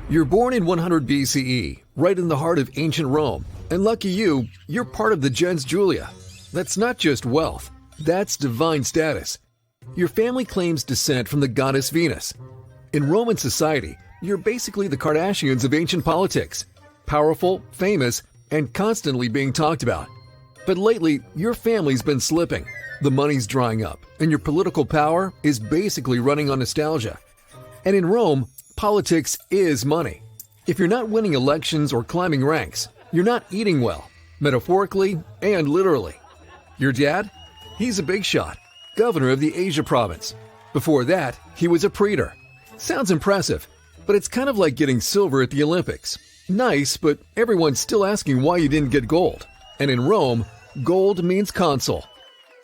You're born in 100 BCE, right in the heart of ancient Rome, and lucky you, you're part of the gens Julia. That's not just wealth, that's divine status. Your family claims descent from the goddess Venus. In Roman society, you're basically the Kardashians of ancient politics, powerful, famous, and constantly being talked about. But lately, your family's been slipping, the money's drying up, and your political power is basically running on nostalgia. And in Rome, politics is money. If you're not winning elections or climbing ranks, you're not eating well, metaphorically and literally. Your dad? He's a big shot, governor of the Asia province. Before that, he was a praetor. Sounds impressive, but it's kind of like getting silver at the Olympics. Nice, but everyone's still asking why you didn't get gold. And in Rome, gold means consul.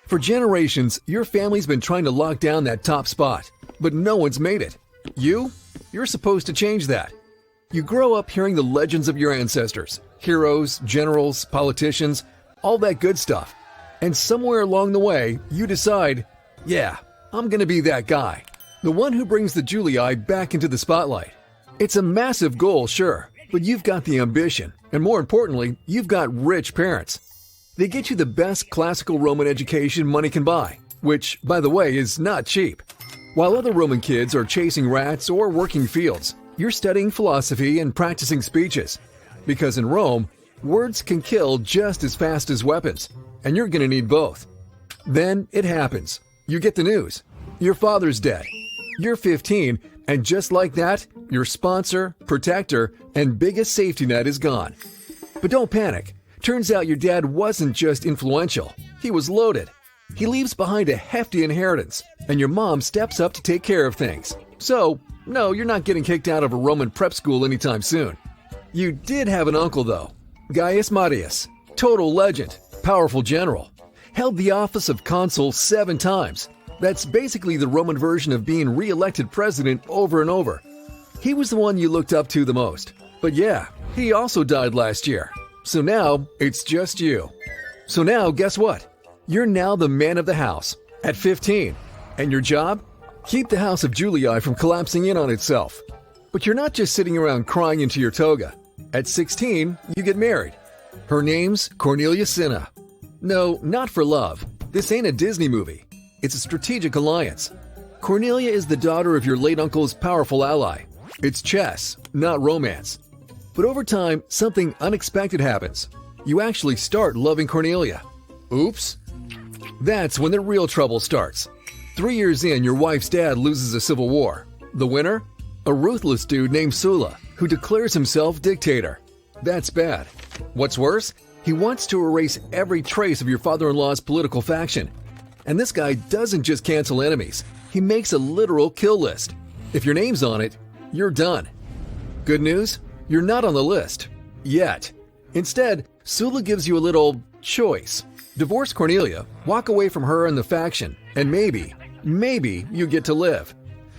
For generations, your family's been trying to lock down that top spot, but no one's made it. You're supposed to change that. You grow up hearing the legends of your ancestors, heroes, generals, politicians, all that good stuff. And somewhere along the way, you decide, yeah, I'm gonna be that guy. The one who brings the Julii back into the spotlight. It's a massive goal, sure, but you've got the ambition, and more importantly, you've got rich parents. They get you the best classical Roman education money can buy, which, by the way, is not cheap. While other Roman kids are chasing rats or working fields, you're studying philosophy and practicing speeches. Because in Rome, words can kill just as fast as weapons, and you're gonna need both. Then it happens. You get the news. Your father's dead. You're 15, and just like that, your sponsor, protector, and biggest safety net is gone. But don't panic. Turns out your dad wasn't just influential, he was loaded. He leaves behind a hefty inheritance, and your mom steps up to take care of things. So, no, you're not getting kicked out of a Roman prep school anytime soon. You did have an uncle, though. Gaius Marius, total legend, powerful general. Held the office of consul 7 times. That's basically the Roman version of being re-elected president over and over. He was the one you looked up to the most. But yeah, he also died last year. So now, it's just you. So now, guess what? You're now the man of the house, at 15. And your job? Keep the house of Julii from collapsing in on itself. But you're not just sitting around crying into your toga. At 16, you get married. Her name's Cornelia Cinna. No, not for love. This ain't a Disney movie. It's a strategic alliance. Cornelia is the daughter of your late uncle's powerful ally. It's chess, not romance. But over time, something unexpected happens. You actually start loving Cornelia. Oops. That's when the real trouble starts. 3 years in, your wife's dad loses a civil war. The winner? A ruthless dude named Sulla, who declares himself dictator. That's bad. What's worse? He wants to erase every trace of your father-in-law's political faction. And this guy doesn't just cancel enemies. He makes a literal kill list. If your name's on it, you're done. Good news? You're not on the list. Yet. Instead, Sulla gives you a little choice. Divorce Cornelia, walk away from her and the faction, and maybe you get to live.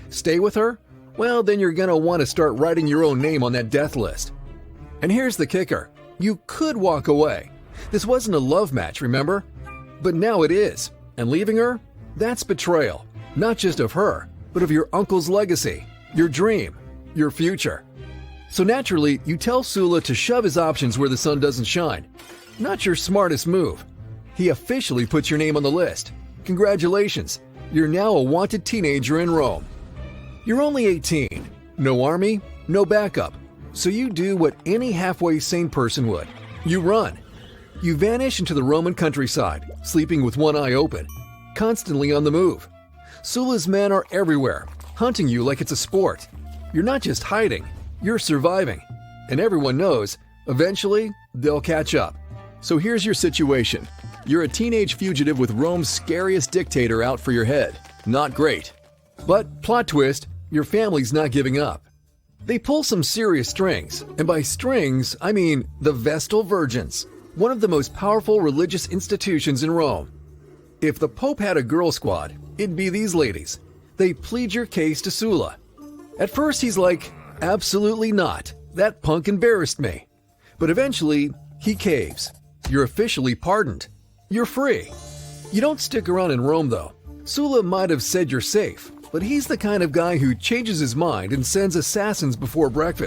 Stay with her? Well, then you're gonna want to start writing your own name on that death list. And here's the kicker. You could walk away. This wasn't a love match, remember? But now it is. And leaving her? That's betrayal. Not just of her, but of your uncle's legacy, your dream, your future. So naturally, you tell Sulla to shove his options where the sun doesn't shine. Not your smartest move. He officially puts your name on the list. Congratulations, you're now a wanted teenager in Rome. You're only 18, no army, no backup, so you do what any halfway sane person would. You run. You vanish into the Roman countryside, sleeping with one eye open, constantly on the move. Sulla's men are everywhere, hunting you like it's a sport. You're not just hiding, you're surviving. And everyone knows, eventually, they'll catch up. So here's your situation. You're a teenage fugitive with Rome's scariest dictator out for your head. Not great. But, plot twist, your family's not giving up. They pull some serious strings, and by strings, I mean the Vestal Virgins, one of the most powerful religious institutions in Rome. If the Pope had a girl squad, it'd be these ladies. They plead your case to Sulla. At first he's like, absolutely not. That punk embarrassed me. But eventually, he caves. You're officially pardoned. You're free. You don't stick around in Rome, though. Sulla might have said you're safe, but he's the kind of guy who changes his mind and sends assassins before breakfast.